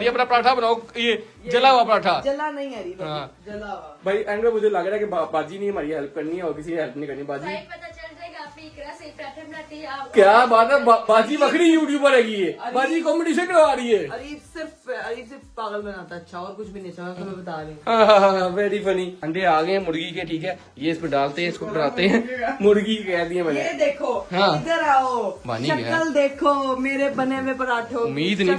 B: अपना पराठा बनाओ ये जला हुआ पराठा।
A: जला नहीं आ रही
B: हाँ।
A: जला हुआ
B: भाई एंड में मुझे लग रहा है कि बाजी ने हमारी हेल्प करनी है और किसी ने हेल्प नहीं करनी। बाजी
C: भाई पता चल जाएगा आप इकरा से पराठे बनाती है आप।
B: क्या बात है बाजी बकरी यूट्यूबर है ये बाजी कॉम्पिटिशन करवा रही है।
A: अरीब सिर्फ पागल बनाता है अच्छा और कुछ भी नहीं अच्छा मैं बता रही हूँ।
B: Very funny. अंडे आ गए हैं मुर्गी के ठीक है ये इसमें डालते हैं इसको बनाते हैं मुर्गी कह दिए मैंने।
A: ये देखो
B: हाँ।
A: इधर आओ
B: बन ही गया।
A: शक्ल देखो मेरे बने हुए पराठों की।
B: उम्मीद नहीं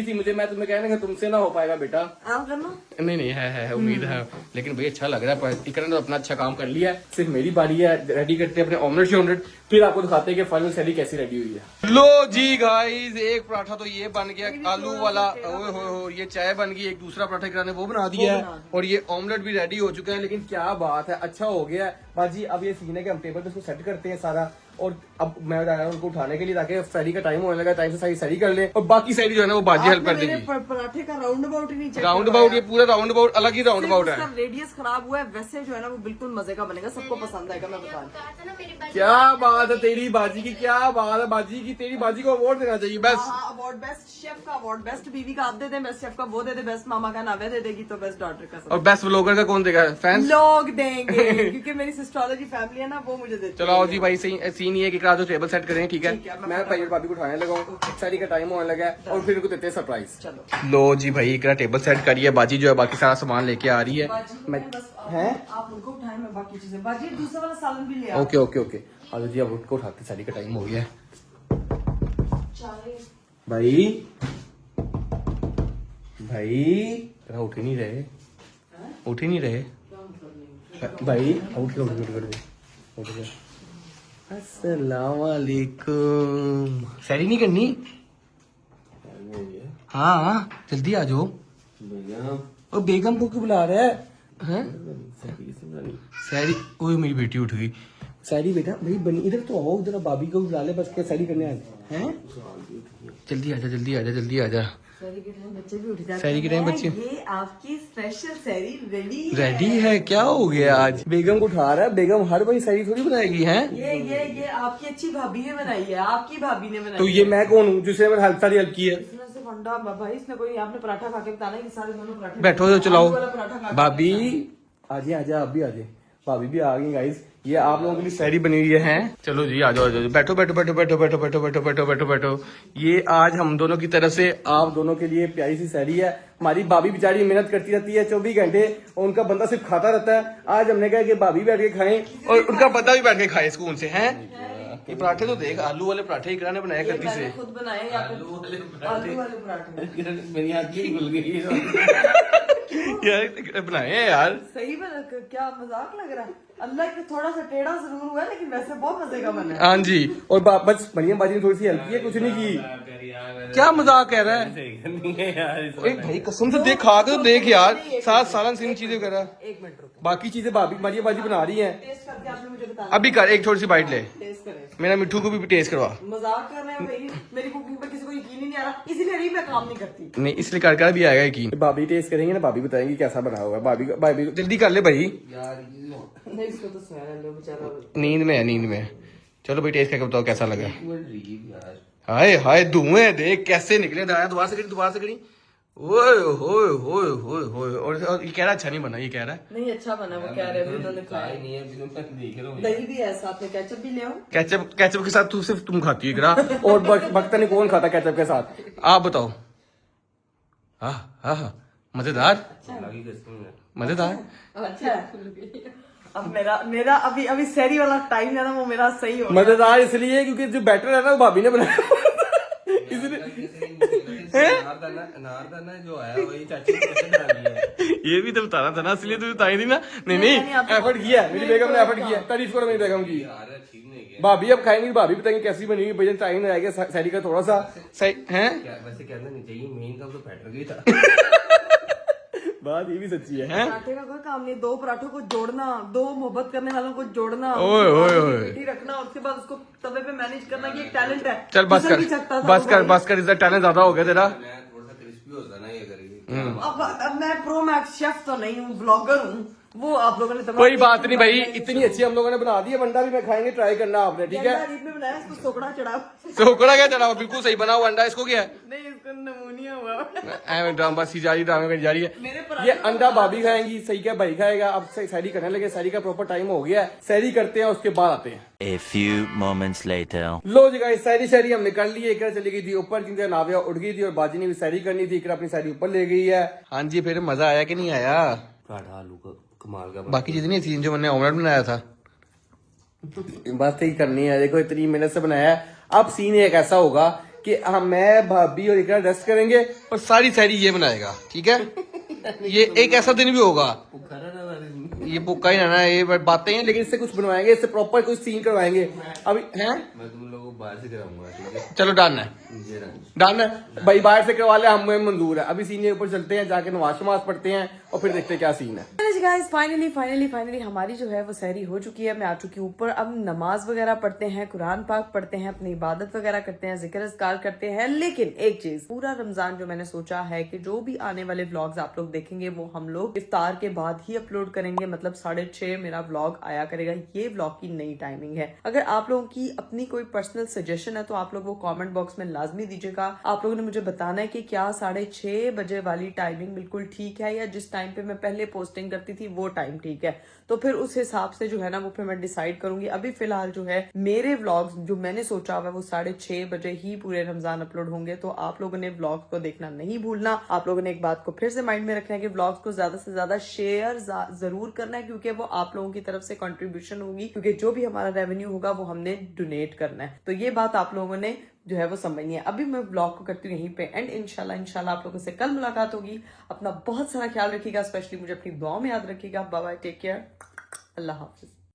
B: थी मुझे मैं तुम्हें कहना कि तुमसे ना हो पाएगा बेटा।
A: आप करना
B: नहीं है उम्मीद है लेकिन भाई अच्छा लग रहा है इकरा ने अपना अच्छा काम कर लिया है। सिर्फ मेरी बारी है रेडी करते हैं अपने ऑमलेट फिर आपको दिखाते हैं कि फाइनल सैली कैसी रेडी हुई है। लो जी गाइस एक पराठा तो ये बन गया आलू वाला हो ये चाय बन गई। एक दूसरा पराठा इकरा ने वो बना दिया है और ये ऑमलेट भी रेडी हो चुका है। लेकिन क्या बात है अच्छा हो गया है बाजी। अब ये सीन है कि हम टेबल पे इसको सेट करते हैं सारा और अब मैं जा रहा हूँ उनको उठाने के लिए ताकि सैरी का टाइम होने लगा टाइम से सारी सैरी कर ले और बाकी सैरी जो है ना वो बाजी हेल्प कर देगी।
A: पराठे का राउंड अबाउट ही नहीं check
B: राउंड
A: करवाया।
B: अबाउट ये पूरा राउंड अबाउट अलग ही राउंड अबाउट है।
A: उसका रेडियस खराब हुआ है वैसे जो है ना वो बिल्कुल मजे का बनेगा सबको पसंद आएगा मैं बता रही
C: कहा था ना मेरी बात।
B: क्या बात है तेरी बाजी की क्या बात है बाजी की तेरी बाजी को अवार्ड देना चाहिए बस।
A: हाँ अवार्ड बेस्ट शेफ का अवार्ड बेस्ट बीवी का आप दे दे बेस्ट शेफ का वो दे दे बेस्ट मामा का नावे दे देगी तो बेस्ट डॉटर का
B: और बेस्ट व्लॉगर का कौन देगा फैंस
A: लोग देंगे क्योंकि मेरी सिस्टोलॉजी फैमिली है ना वो मुझे देती
B: चलो आओ जी भाई सही सीन ये है कि आज टेबल सेट करें, ठीक है? मैं भाई और भाभी को उठाने लगा हूँ, सारी का टाइम होने लगा है और फिर इनको देते हैं सरप्राइज। लो जी भाई, एक टेबल सेट करिए, बाजी जो है बाकी सारा सामान लेके आ रही है। हैं
A: आप उनको उठाएं, मैं बाकी चीजें, बाजी दूसरा वाला सालन भी ले आओ।
B: ओके ओके ओके, आज जी अब उनको उठाते, सारी का टाइम हो गया है भाई। भाई उठ ही नहीं रहे, उठ ही नहीं रहे भाई, उठ गए। अस्सलाम वालेकुम। सैरी नहीं करनी? हाँ जल्दी आ जाओ। और बेगम को क्यों बुला रहा है? सैरी, ओए मेरी बेटी उठ गई। सैरी बेटा भाई बनी, इधर तो आओ, इधर भाभी को बुला ले, बस क्या सैरी करने आए हैं? जल्दी आजा, जल्दी आजा, जल्दी आजा।
A: सैरी के टाइम बच्चे भी उठ जाते हैं।
B: सैरी के टाइम बच्चे,
A: ये आपकी स्पेशल सैरी
B: रेडी है? क्या हो गया आज? बेगम को उठा रहा है, बेगम हर बार सैरी थोड़ी बनाएगी हैं?
A: ये आपकी अच्छी भाभी ने बनाई है, आपकी भाभी ने बनाई
B: तो ये मैं कौन हूँ जिसने मैंने सारी हेल्प की है?
A: इसमें सिर्फ अंडा भाई, इसने कोई आपने पराठा खा के बताना कि सारे दोनों पराठे
B: बैठो तो चलाओ।
A: आलू वाला पराठा खा के
B: भाभी आजे, आजा आप भी आजे, भाभी भी आ गई गाइस। ये आप लोगों के लिए सैरी बनी हुई है। चलो जी आ जाओ, बैठो बैठो बैठो बैठो बैठो बैठो बैठो बैठो बैठो बैठो। ये आज हम दोनों की तरफ से आप दोनों के लिए प्यारी सी सैरी है। हमारी भाभी बेचारी मेहनत करती रहती है 24 घंटे और उनका बंदा सिर्फ खाता रहता है। आज हमने कहा कि भाभी बैठ के खाएं और उनका बंदा भी बैठ के खाए सुकून से। हैं ये पराठे तो देख, आलू वाले पराठे इकरा ने बनाया करती से।
A: खुद बनाए या फिर आलू वाले पराठे
D: मेरी आंखें खुल गई।
B: यार बनाए हैं यार,
A: सही बना, क्या मजाक लग रहा है? अल्लाह के थोड़ा सा टेढ़ा जरूर हुआ है, लेकिन वैसे बहुत मजे का बना है।
B: हाँ जी। और बस मरियम बाजी ने थोड़ी सी हेल्प की है, कुछ नहीं की। क्या मजाक कह रहा है? एक भाई कसम से देख, खा के तो देख यार, साथ सालन सीन चीजें कर रहा है।
A: 1 मिनट रुको,
B: बाकी चीजें भाभी मरियम बाजी बना रही है।
A: टेस्ट करके आपने मुझे बताना।
B: अभी कर, एक थोड़ी सी बाइट ले,
A: टेस्ट करें।
B: मेरा मिट्ठू को भी टेस्ट करवा।
A: मजाक कर रहे हैं भाई, मेरी कुकिंग पर किसी को यकीन ही नहीं आ रहा, इसीलिए नहीं मैं काम नहीं करती।
B: नहीं इसलिए कर भी आएगा यकीन। भाभी टेस्ट करेंगे ना, भाभी बताएंगी कैसा बना होगा। भाभी जल्दी कर ले भाई,
A: नहीं इसको तो सुना लो बेचारा,
B: नींद में है, नींद में है। चलो भाई टेस्ट करके बताओ कैसा लगा। हाय हाय धुएं देख कैसे निकले, दोबारा से करी, दोबारा से करी। ओए होए होए होए होए। और ये कह रहा अच्छा नहीं बना, ये कह रहा है
A: नहीं अच्छा बना, वो कह रहे हैं उन्होंने खाया
D: नहीं है, बिना तक देख रहा हूँ।
A: दही भी है साथ में, केचप भी ले आओ।
B: केचप के साथ तू सिर्फ तुम खाती है करा और बख्ता नहीं कौन खाता केचप के साथ, आप बताओ। हाँ मजेदार, मजेदार।
A: अच्छा अब मेरा अभी सैरी वाला टाइम है ना, वो मेरा सही हो
B: मजेदार इसलिए क्योंकि जो बैटर है ना वो भाभी ने बनाया
D: नारदाना जो आया वही चाची ने कैसे डाली है।
B: ये भी तो बताना था ना, इसलिए तो बताई थी ना। नहीं एफर्ट किया, मेरी बेगम ने एफर्ट किया, तारीफ करो मेरी बेगम की।
D: यार ठीक नहीं है
B: भाभी अब खाएंगी, भाभी बताएंगे कैसी बनी हुई। भैया टाइम रहेगा सैरी का थोड़ा सा सही है।
D: क्या, वैसे कहना नहीं चाहिए, मेन काम तो बैटर गई था।
B: बात ये भी सच्ची है।
A: पराठे का कोई काम नहीं, 2 पराठों को जोड़ना, 2 मोहब्बत करने वालों को जोड़ना,
B: ओए, ओए, ओए।
A: पेटी रखना और उसके बाद उसको तवे पे मैनेज करना, ये एक टैलेंट है।
B: चल बस
A: किसी भी सकता था
B: कर,
A: वो
B: बस कर, इधर टैलेंट ज्यादा हो गया तेरा।
D: मैं थोड़ा सा क्रिस्पी होता ना ये करेगी।
A: अब मैं प्रो मैक्स शेफ तो नहीं हूँ, ब्लॉगर हूँ, वो आप लोगों ने तमाम
B: कोई बात नहीं भाई, इतनी अच्छी हम लोगों ने बना दी है। बंडा भी मैं खाएंगे, ट्राई करना आपने, ठीक है?
A: गंदा में बनाया, इसको सोकड़ा चढ़ा,
B: सोकड़ा क्या चढ़ा, बिल्कुल सही बना हुआ अंडा। इसको क्या है?
A: नहीं इसको नमूनिया हुआ।
B: ड्रामा सी जा रही, ड्रामे करी जा रही
A: मेरे
B: है।
A: पराठे
B: ये अंडा भाभी खाएंगी, सही क्या भाई खाएगा। अब सैरी करने लगे, सैरी का प्रॉपर टाइम हो गया है, सैरी करते हैं उसके बाद आते हैं।
F: A few moments later.
B: लो जी गाइस, सैरी हमने कर ली है। एक चली गई थी ऊपर क्योंकि नाविया उठ गई थी और बाजी ने भी सैरी करनी थी, अपनी सैरी ऊपर ले गई है। हाँ जी, फिर मजा आया कि नहीं आया?
D: पराठा आलू का कमाल का।
B: बाकी चीजें नहीं थी, जो मैंने ऑमलेट बनाया था बस यही करनी है। देखो इतनी मेहनत से बनाया है। अब सीन एक ऐसा होगा कि मैं भाभी और इकरा रेस्ट करेंगे और सारी सैरी ये बनाएगा, ठीक है? ये एक ऐसा दिन भी होगा, ये बुक्का ही ना, ये बातें हैं, लेकिन इससे कुछ बनवाएंगे, इससे प्रॉपर कुछ सीन करवाएंगे। अभी हैं,
D: मैं तुम लोगों को बाहर से कराऊंगा, ठीक है?
B: चलो डन है, डन है भाई, बाहर से करवा ले, हमें मंजूर है। अभी सीन के ऊपर चलते हैं, जाके नमाज शमाज पढ़ते हैं और फिर देखते हैं क्या सीन है।
A: गाइस फाइनली हमारी जो है वो सहरी हो चुकी है। मैं आ चुकी हूँ ऊपर। अब नमाज वगैरह पढ़ते हैं, कुरान पाक पढ़ते हैं, अपनी इबादत वगैरह करते हैं, जिक्र अज़कार करते हैं। लेकिन एक चीज, पूरा रमजान जो मैंने सोचा है कि जो भी आने वाले व्लॉग्स आप लोग देखेंगे वो हम लोग इफ्तार के बाद ही अपलोड करेंगे, मतलब 6:30 मेरा व्लॉग आया करेगा। ये व्लॉग की नई टाइमिंग है। अगर आप लोगों की अपनी कोई पर्सनल सजेशन है तो आप लोग वो कॉमेंट बॉक्स में लाजमी दीजिएगा। आप लोगों ने मुझे बताना है कि क्या 6:30 बजे वाली टाइमिंग बिल्कुल ठीक है या जिस टाइम पे मैं पहले पोस्टिंग करती थी वो टाइम ठीक है। तो फिर उस हिसाब से जो है ना वो फिर मैं डिसाइड करूंगी। अभी फिलहाल जो है मेरे व्लॉग्स जो मैंने सोचा हुआ है वो 6:30 बजे ही पूरे रमजान अपलोड होंगे। तो आप लोगों ने व्लॉग्स को देखना नहीं भूलना। आप लोगों ने एक बात को फिर से माइंड में रखना है कि व्लॉग्स को ज्यादा से ज्यादा शेयर जरूर करना है, क्योंकि वो आप लोगों की तरफ से कंट्रीब्यूशन होगी, क्योंकि जो भी हमारा रेवेन्यू होगा वो हमने डोनेट करना है। तो ये बात आप लोगों ने जो है वो समझनी है। अभी मैं ब्लॉग को करती हूँ यहीं पे एंड इंशाल्लाह आप लोगों से कल मुलाकात होगी। अपना बहुत सारा ख्याल रखिएगा, स्पेशली मुझे अपनी दुआओं में याद रखिएगा। बाय बाय, टेक केयर, अल्लाह हाफिज।